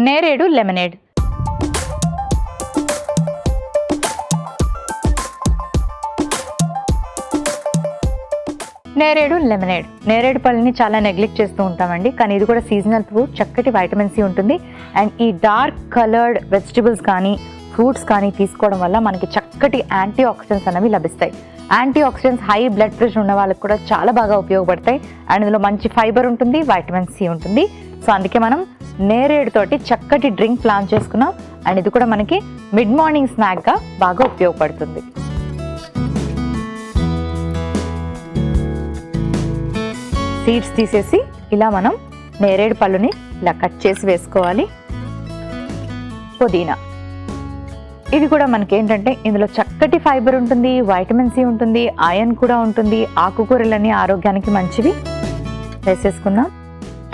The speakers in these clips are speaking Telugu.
నేరేడు లెమనేడ్. నేరేడు లెమనేడ్. నేరేడు పళ్ళని చాలా నెగ్లెక్ట్ చేస్తూ ఉంటామండి, కానీ ఇది కూడా సీజనల్ ఫ్రూట్, చక్కటి వైటమిన్ సి ఉంటుంది. అండ్ ఈ డార్క్ కలర్డ్ వెజిటబుల్స్ కానీ ఫ్రూట్స్ కానీ తీసుకోవడం వల్ల మనకి చక్కటి యాంటీ ఆక్సిడెంట్స్ అనేవి లభిస్తాయి. Antioxidants high blood pressure ఉన్న వాళ్ళకి కూడా చాలా బాగా ఉపయోగపడతాయి. అండ్ ఇందులో మంచి ఫైబర్ ఉంటుంది, వైటమిన్ సి ఉంటుంది. సో అందుకే మనం నేరేడు తోటి చక్కటి డ్రింక్ ప్లాన్ చేసుకున్నాం. అండ్ ఇది కూడా మనకి మిడ్ మార్నింగ్ స్నాక్గా బాగా ఉపయోగపడుతుంది. సీడ్స్ తీసేసి ఇలా మనం నేరేడు పళ్ళుని ఇలా కట్ చేసి వేసుకోవాలి. పుదీనా, ఇది కూడా మనకి ఏంటంటే ఇందులో చక్కటి ఫైబర్ ఉంటుంది, వైటమిన్ సి ఉంటుంది, ఐరన్ కూడా ఉంటుంది. ఆకుకూరలన్నీ ఆరోగ్యానికి మంచివి. వేసేసుకుందాం.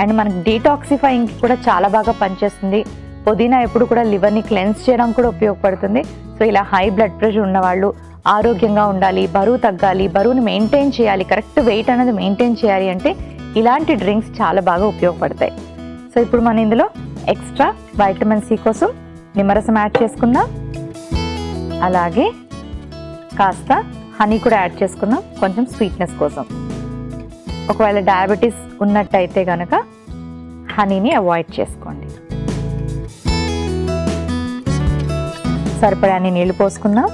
అండ్ మనకి డీటాక్సిఫైయింగ్కి కూడా చాలా బాగా పనిచేస్తుంది. పుదీనా ఎప్పుడు కూడా లివర్ని క్లెన్స్ చేయడానికి కూడా ఉపయోగపడుతుంది. సో ఇలా హై బ్లడ్ ప్రెషర్ ఉన్నవాళ్ళు, ఆరోగ్యంగా ఉండాలి, బరువు తగ్గాలి, బరువుని మెయింటైన్ చేయాలి, కరెక్ట్ వెయిట్ అనేది మెయింటైన్ చేయాలి అంటే ఇలాంటి డ్రింక్స్ చాలా బాగా ఉపయోగపడతాయి. సో ఇప్పుడు మనం ఇందులో ఎక్స్ట్రా వైటమిన్ సి కోసం నిమ్మరసం యాడ్ చేసుకుందాం. అలాగే కాస్త హనీ కూడా యాడ్ చేసుకుందాం, కొంచెం స్వీట్నెస్ కోసం. ఒకవేళ డయాబెటీస్ ఉన్నట్టయితే కనుక హనీని అవాయిడ్ చేసుకోండి. సరిపడాన్ని నీళ్లు పోసుకుందాం.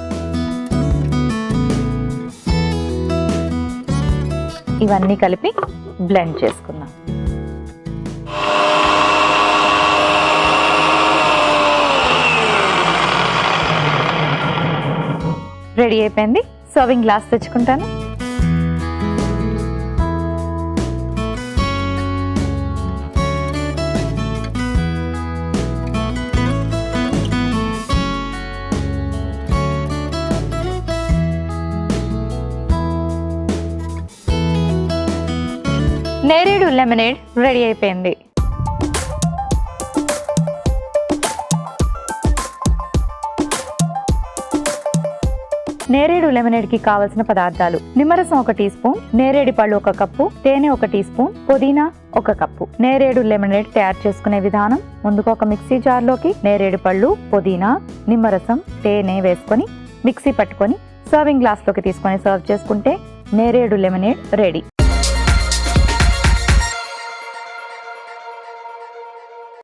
ఇవన్నీ కలిపి బ్లెండ్ చేసుకుందాం. రెడీ అయిపోయింది. సర్వింగ్ గ్లాస్ తెచ్చుకుంటాను. నేరేడు లెమనేడ్ రెడీ అయిపోయింది. నేరేడు లెమనేడ్ కి కావలసిన పదార్థాలు: నిమ్మరసం 1 టీ స్పూన్, నేరేడు పళ్ళు 1 కప్పు, తేనె 1 టీ స్పూన్, పుదీనా 1 కప్పు. నేరేడు లెమనేడ్ తయారు చేసుకునే విధానం: ముందుగా ఒక మిక్సీ జార్లోకి నేరేడు పళ్ళు, పుదీనా, నిమ్మరసం, తేనె వేసుకొని మిక్సీ పట్టుకొని సర్వింగ్ గ్లాస్లోకి తీసుకొని సర్వ్ చేసుకుంటే నేరేడు లెమనేడ్ రెడీ.